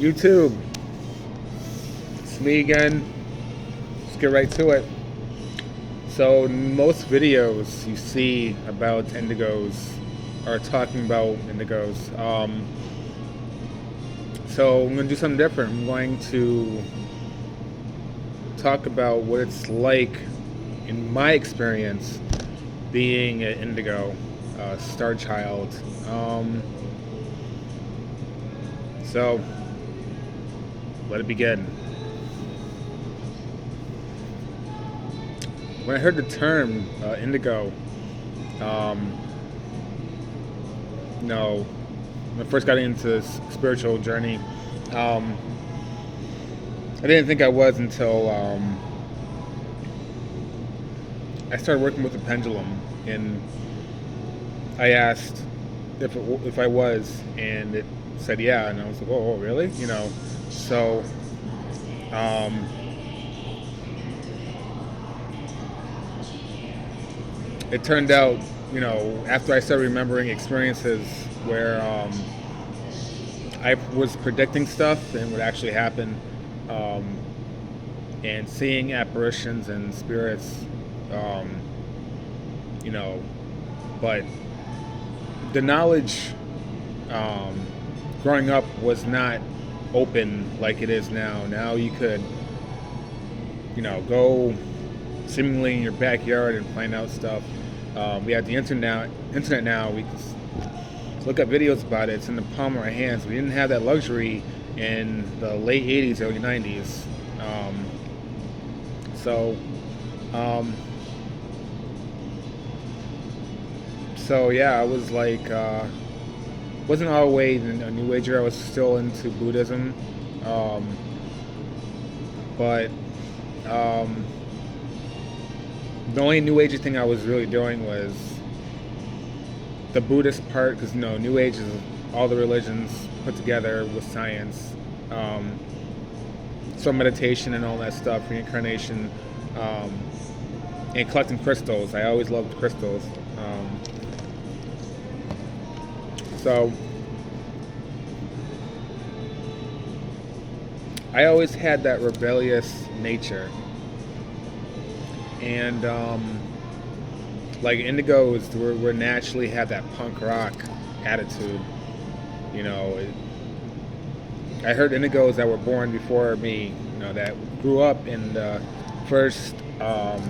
YouTube. It's me again. Let's get right to it. So most videos you see about indigos are talking about indigos. So I'm going to do something different. I'm going to talk about what it's like in my experience being an indigo, star child. So let it begin. When I heard the term indigo, um, when I first got into this spiritual journey, um, I didn't think I was until I started working with the pendulum, and I asked if I was, and it said yeah, and I was like, oh really? So um, it turned out, after I started remembering experiences where I was predicting stuff and would actually happen, um, and seeing apparitions and spirits, um, you know, but the knowledge growing up was not open like it is now. Now you could, go seemingly in your backyard and find out stuff. We have the internet. Internet now. We can look up videos about it. It's in the palm of our hands. We didn't have that luxury in the late '80s, early '90s. So, um, so yeah, I was like, wasn't always a New Ager. I was still into Buddhism, um, but um, the only New Age thing I was really doing was the Buddhist part, because New Age is all the religions put together with science. So meditation and all that stuff, reincarnation, um, and collecting crystals. I always loved crystals. So I always had that rebellious nature, and like indigos were naturally had that punk rock attitude. You know, it, I heard indigos that were born before me, that grew up in first um,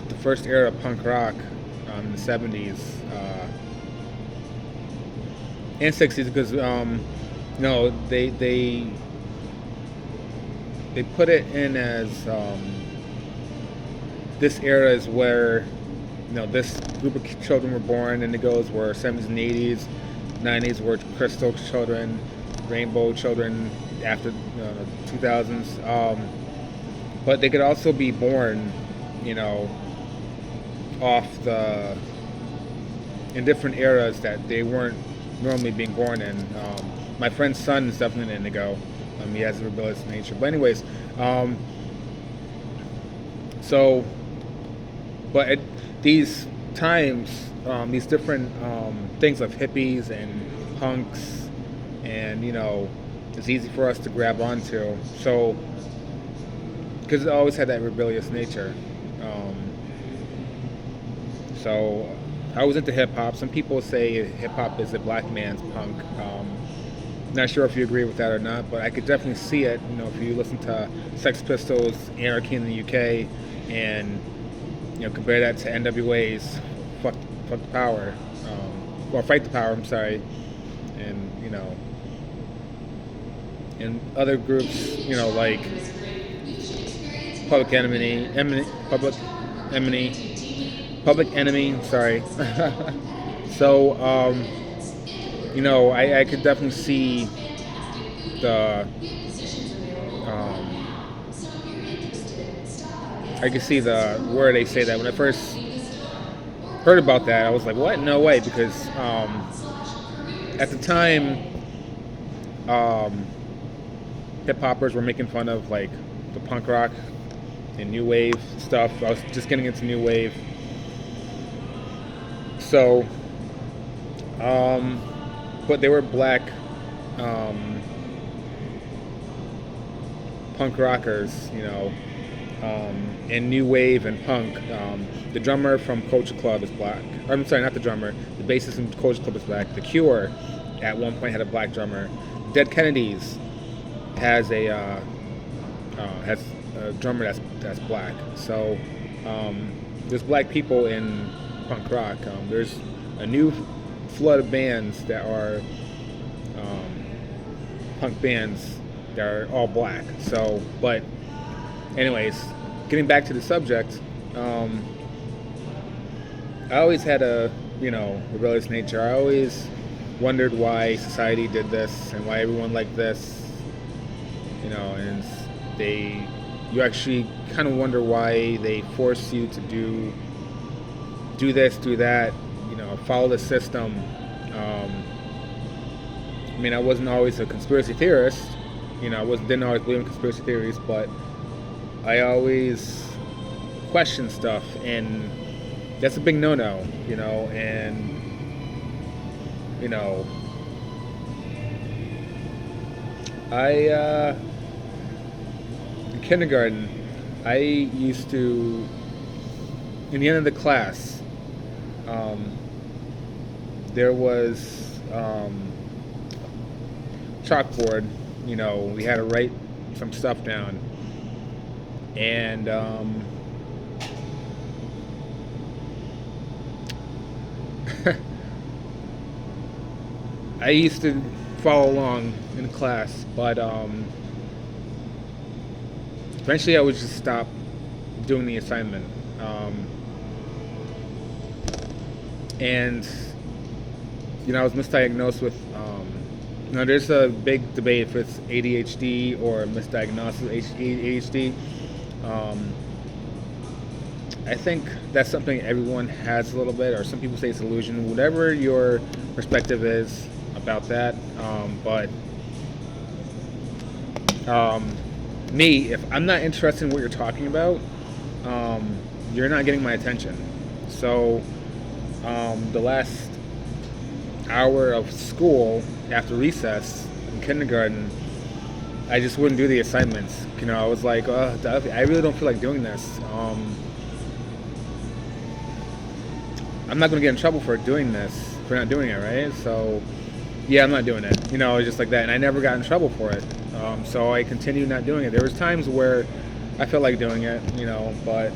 the first era of punk rock, in the '70s and '60s, because they put it in as this era is where this group of children were born. Indigos were '70s and '80s. '90s were crystal children, rainbow children after the 2000s. But they could also be born, off the in different eras that they weren't normally being born in. My friend's son is definitely an indigo. He has a rebellious nature. But anyways, so, but at these times, these different things of hippies and punks, and it's easy for us to grab onto. So, because it always had that rebellious nature. So, I was into hip hop. Some people say hip hop is a black man's punk. Not sure if you agree with that or not, but I could definitely see it. If you listen to Sex Pistols, Anarchy in the UK, and compare that to NWA's "Fuck the Power," or "Fight the Power." I'm sorry, and and other groups, like Public Enemy, Public Enemy. Sorry. So, I could definitely see the, I could see the where they say that. When I first heard about that, I was like, what? No way, because at the time, hip hoppers were making fun of like the punk rock and new wave stuff. I was just getting into new wave. So, but they were black um, punk rockers, and new wave and punk. The drummer from Culture Club is black. I'm sorry, not the drummer. The bassist from Culture Club is black. The Cure, at one point, had a black drummer. Dead Kennedys has a drummer that's black. So there's black people in punk rock. There's a new flood of bands that are punk bands that are all black. So, but anyways, getting back to the subject, I always had a rebellious nature. I always wondered why society did this and why everyone liked this, and you actually kind of wonder why they force you to do this, do that, follow the system. I wasn't always a conspiracy theorist, didn't always believe in conspiracy theories, but I always question stuff, and that's a big no-no, and I in kindergarten, I used to, in the end of the class, there was chalkboard. We had to write some stuff down, and I used to follow along in class, but eventually I would just stop doing the assignment. And I was misdiagnosed with there's a big debate if it's ADHD or misdiagnosed with ADHD. I think that's something everyone has a little bit, or some people say it's illusion, whatever your perspective is about that. But me, if I'm not interested in what you're talking about, you're not getting my attention. So the last hour of school after recess in kindergarten, I just wouldn't do the assignments. I was like, I really don't feel like doing this. I'm not going to get in trouble for doing this, for not doing it, right? So, yeah, I'm not doing it. Just like that. And I never got in trouble for it. So I continued not doing it. There was times where I felt like doing it, but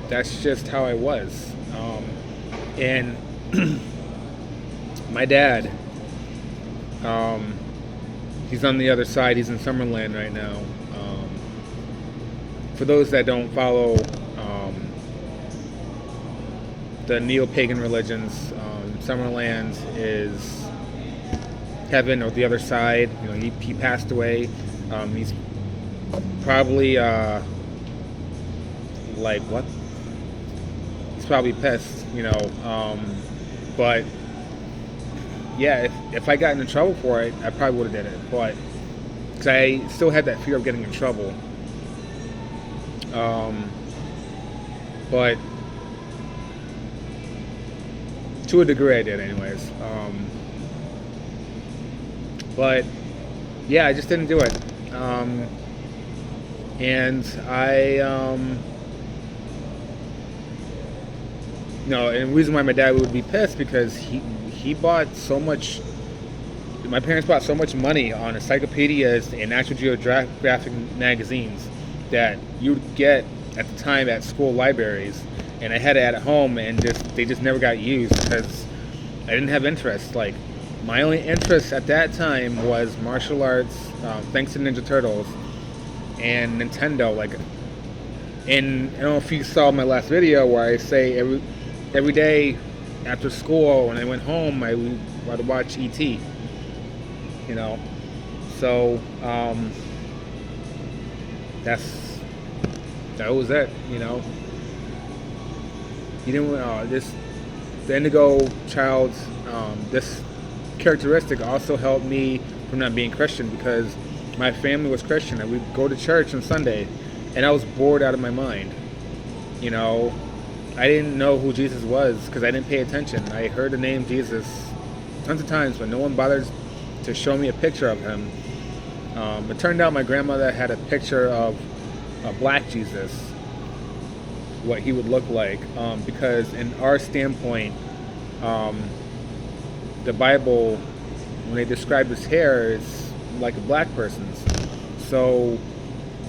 that's just how I was. And my dad, he's on the other side. He's in Summerland right now. For those that don't follow the neo-pagan religions, Summerland is heaven or the other side. He passed away. He's probably like what? He's probably pissed, but yeah, if I got into trouble for it, I probably would have did it, but because I still had that fear of getting in trouble. But to a degree I did anyways. But yeah, I just didn't do it. And and the reason why my dad would be pissed because he bought so much. My parents bought so much money on encyclopedias and National Geographic magazines that you would get at the time at school libraries, and I had it at home, and they just never got used because I didn't have interest. Like, my only interest at that time was martial arts, thanks to Ninja Turtles, and Nintendo. And I don't know if you saw my last video where I say every day after school when I went home, I would watch E.T. So that was it. He didn't. The Indigo child. This characteristic also helped me from not being Christian because my family was Christian and we'd go to church on Sunday, and I was bored out of my mind. I didn't know who Jesus was because I didn't pay attention. I heard the name Jesus tons of times, but no one bothered to show me a picture of him. It turned out my grandmother had a picture of a black Jesus, what he would look like, because in our standpoint, um, the Bible, when they describe his hair, is like a black person's. So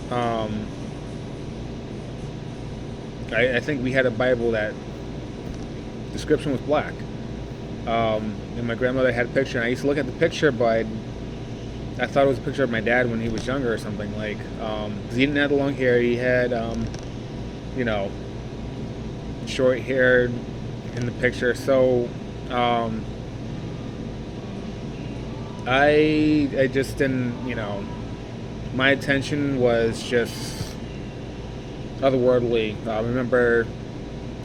um, I think we had a Bible that description was black. And my grandmother had a picture, and I used to look at the picture, but I thought it was a picture of my dad when he was younger or something, like, because he didn't have the long hair. He had, you know, short hair in the picture. So I just didn't, my attention was just otherworldly. I remember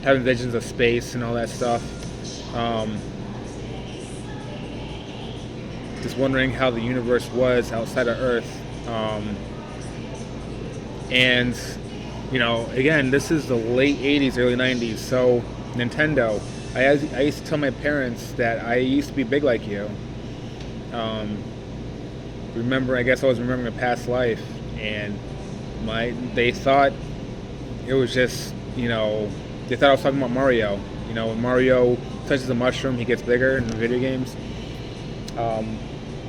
having visions of space and all that stuff. Just wondering how the universe was outside of Earth. And, again, this is the late 80s, early 90s, so Nintendo. I used to tell my parents that I used to be big like you. I guess I was remembering a past life, and they thought it was just, they thought I was talking about Mario. When Mario touches a mushroom, he gets bigger in the video games.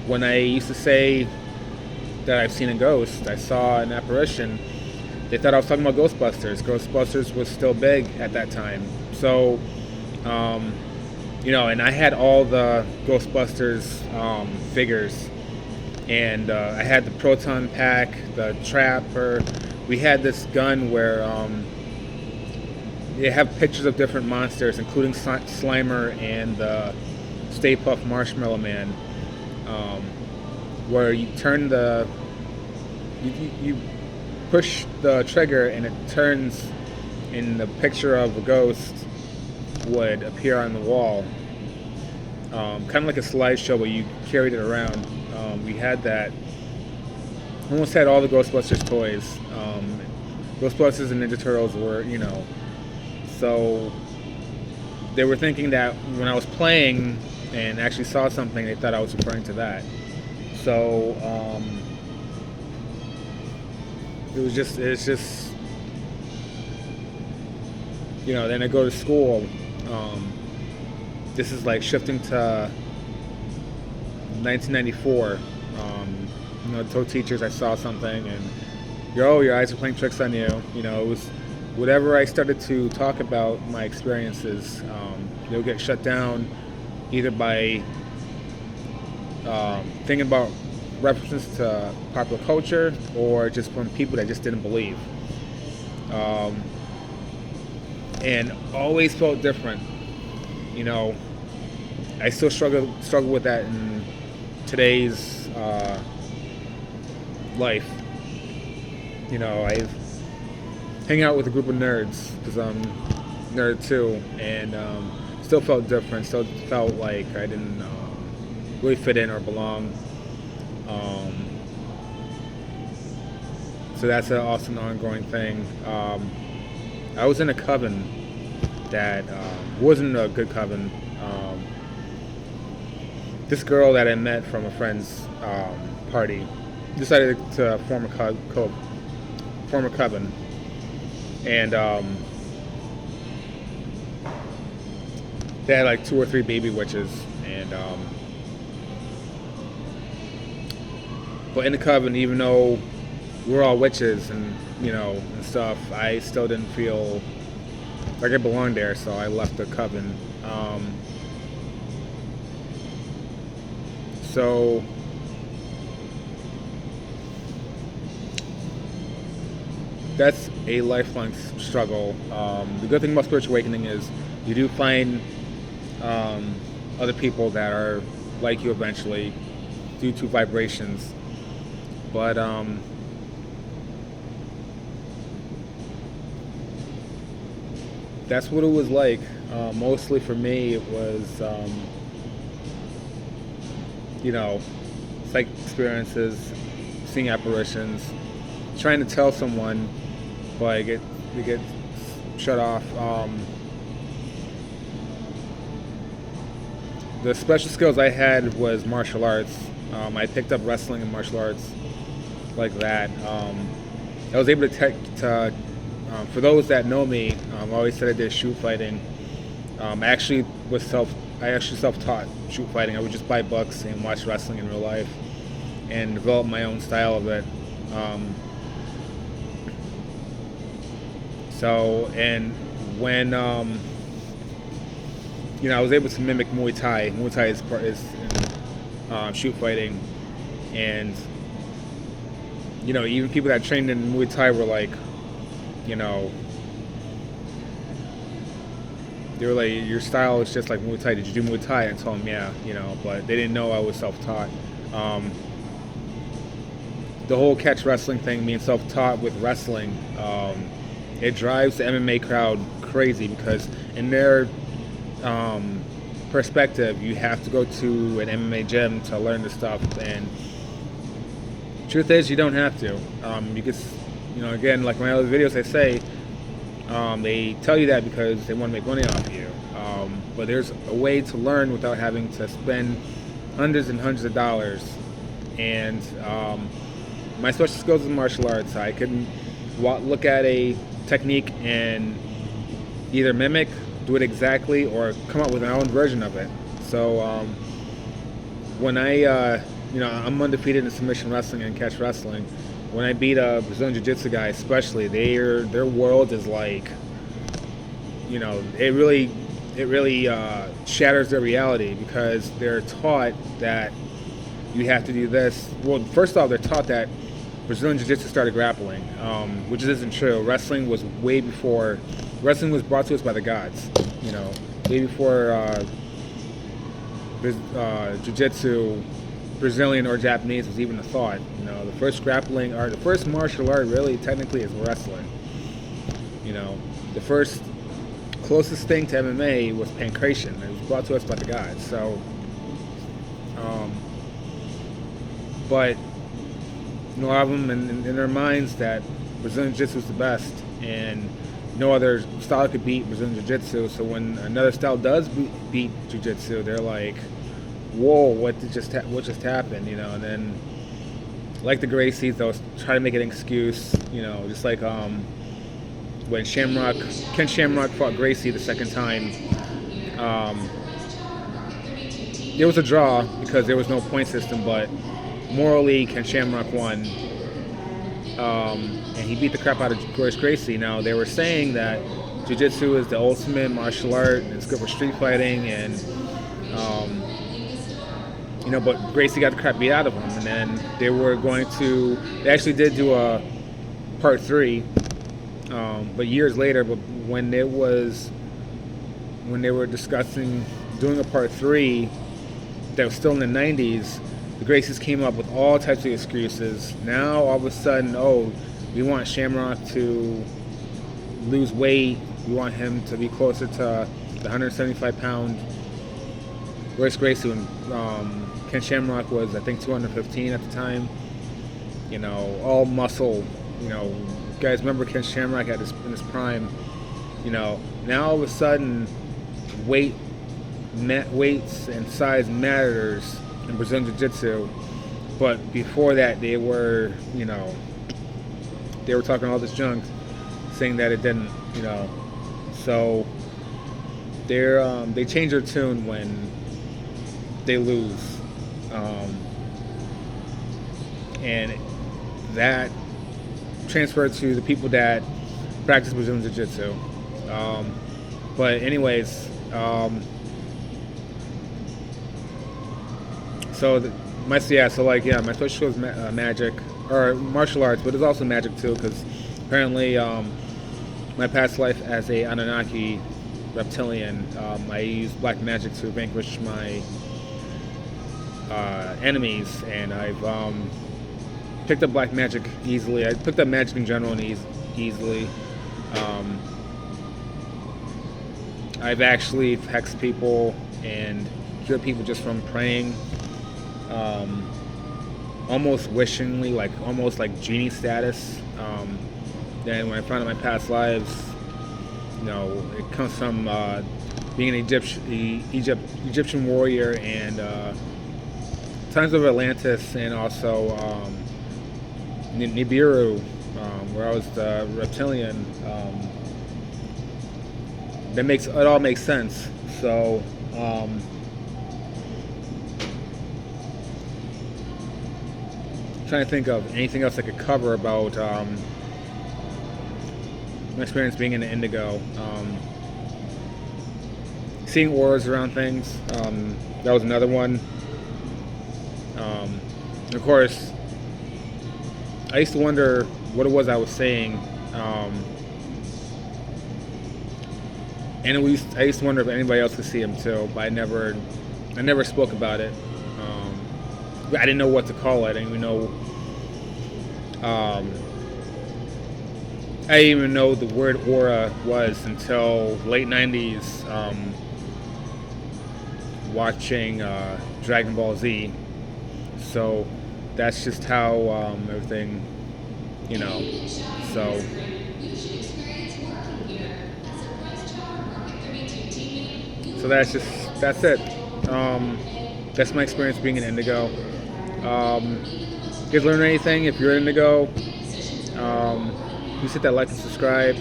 When I used to say that I've seen a ghost, I saw an apparition, they thought I was talking about Ghostbusters. Ghostbusters was still big at that time. So, and I had all the Ghostbusters figures. And I had the proton pack, the trapper. We had this gun where they have pictures of different monsters, including Slimer and the Stay Puft Marshmallow Man, where you turn you push the trigger and it turns, and the picture of a ghost would appear on the wall, kind of like a slideshow where you carried it around. We had that. Almost had all the Ghostbusters toys. Ghostbusters and Ninja Turtles were, so they were thinking that when I was playing and actually saw something, they thought I was referring to that. So it's just, then I go to school. This is like shifting to 1994. I told teachers I saw something, and your eyes are playing tricks on you. It was whatever I started to talk about my experiences. They'll get shut down either by thinking about references to popular culture or just from people that just didn't believe. And always felt different. I still struggle with that in today's life. I hang out with a group of nerds because I'm a nerd too, and still felt different. Still felt like I didn't really fit in or belong. So that's also an ongoing thing. I was in a coven that wasn't a good coven. This girl that I met from a friend's party decided to form a coven, and they had like 2 or 3 baby witches, and but in the coven, even though we're all witches and and stuff, I still didn't feel like I belonged there, so I left the coven. So that's a lifelong struggle. The good thing about spiritual awakening is you do find other people that are like you eventually due to vibrations. But that's what it was like. Mostly for me, it was psychic experiences, seeing apparitions, trying to tell someone, but we get shut off. the special skills I had was martial arts. I picked up wrestling and martial arts like that. I was able to for those that know me, I always said I did shoot fighting. I actually self-taught shoot fighting. I would just buy books and watch wrestling in real life and develop my own style of it. And when I was able to mimic Muay Thai. Muay Thai is shoot fighting, and even people that trained in Muay Thai were like, they were like, your style is just like Muay Thai. Did you do Muay Thai? And I told them, yeah, but they didn't know I was self-taught. The whole catch wrestling thing, being self-taught with wrestling, it drives the MMA crowd crazy because in their perspective, you have to go to an MMA gym to learn this stuff. And truth is, you don't have to. You could, again, like my other videos, I say, they tell you that because they want to make money off you. But there's a way to learn without having to spend hundreds and hundreds of dollars. And my special skills is martial arts. I can look at a technique and either mimic, do it exactly, or come up with my own version of it. So when I'm undefeated in submission wrestling and catch wrestling. When I beat a Brazilian Jiu-Jitsu guy, especially, their world is like, it really shatters their reality because they're taught that you have to do this. Well, first off, they're taught that Brazilian Jiu-Jitsu started grappling, which isn't true. Wrestling was way before. Wrestling was brought to us by the gods, way before Jiu-Jitsu, Brazilian or Japanese was even a thought. The first grappling art, the first martial art really technically is wrestling. The first closest thing to MMA was pancration. It was brought to us by the gods. So, but a lot of them in their minds that Brazilian Jiu-Jitsu was the best and no other style could beat Brazilian Jiu-Jitsu. So when another style does beat Jiu-Jitsu, they're like, whoa, what just happened, and then like the Gracies, they'll try to make an excuse, just like when Ken Shamrock fought Gracie the second time, there was a draw because there was no point system, but morally Ken Shamrock won, and he beat the crap out of Gracie. Now they were saying that Jiu-Jitsu is the ultimate martial art, and it's good for street fighting, and but Gracie got the crap beat out of him, and then they actually did do a part 3, but years later, but when they were discussing doing a part 3 that was still in the 90s, the Gracies came up with all types of excuses. Now, all of a sudden, we want Shamrock to lose weight, we want him to be closer to the 175-pound Royce Gracie, when Ken Shamrock was, I think, 215 at the time. All muscle. Guys remember Ken Shamrock in his prime. Now all of a sudden, weights and size matters in Brazilian Jiu-Jitsu. But before that, they were talking all this junk, saying that it didn't. So they change their tune when they lose. And that transferred to the people that practice Brazilian Jiu-Jitsu. But anyways, my special is magic, or martial arts, but it's also magic too, because apparently my past life as a Anunnaki reptilian, I used black magic to vanquish my enemies, and I've picked up black magic easily. I picked up magic in general and easily. I've actually hexed people and cured people just from praying, almost wishingly, almost like genie status. Then when I found out my past lives, it comes from being an Egyptian warrior, and Times of Atlantis, and also Nibiru, where I was the reptilian. It all makes sense. So. Trying to think of anything else I could cover about my experience being in the Indigo. Seeing auras around things, that was another one. Of course, I used to wonder what it was I was saying, and I used to wonder if anybody else could see them too, but I never spoke about it. I didn't know what to call it. I didn't even know. I didn't even know the word aura was until late '90s, watching Dragon Ball Z. So that's just how everything, you know. So that's it. That's my experience being an Indigo. You guys learn anything? If you're Indigo, please hit that like and subscribe.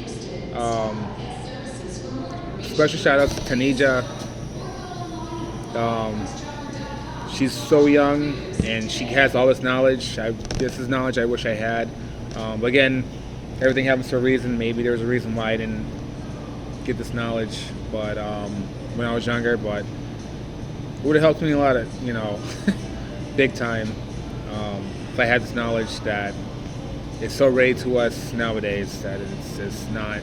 Special shout outs to Tanija. She's so young and she has all this knowledge. This is knowledge I wish I had. But again, everything happens for a reason. Maybe there's a reason why I didn't get this knowledge, but when I was younger. But it would have helped me a lot, big time. If I had this knowledge that it's so ready to us nowadays that it's just not.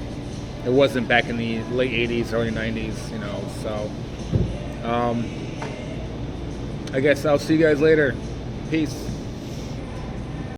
It wasn't back in the late '80s, early '90s, So I guess I'll see you guys later. Peace.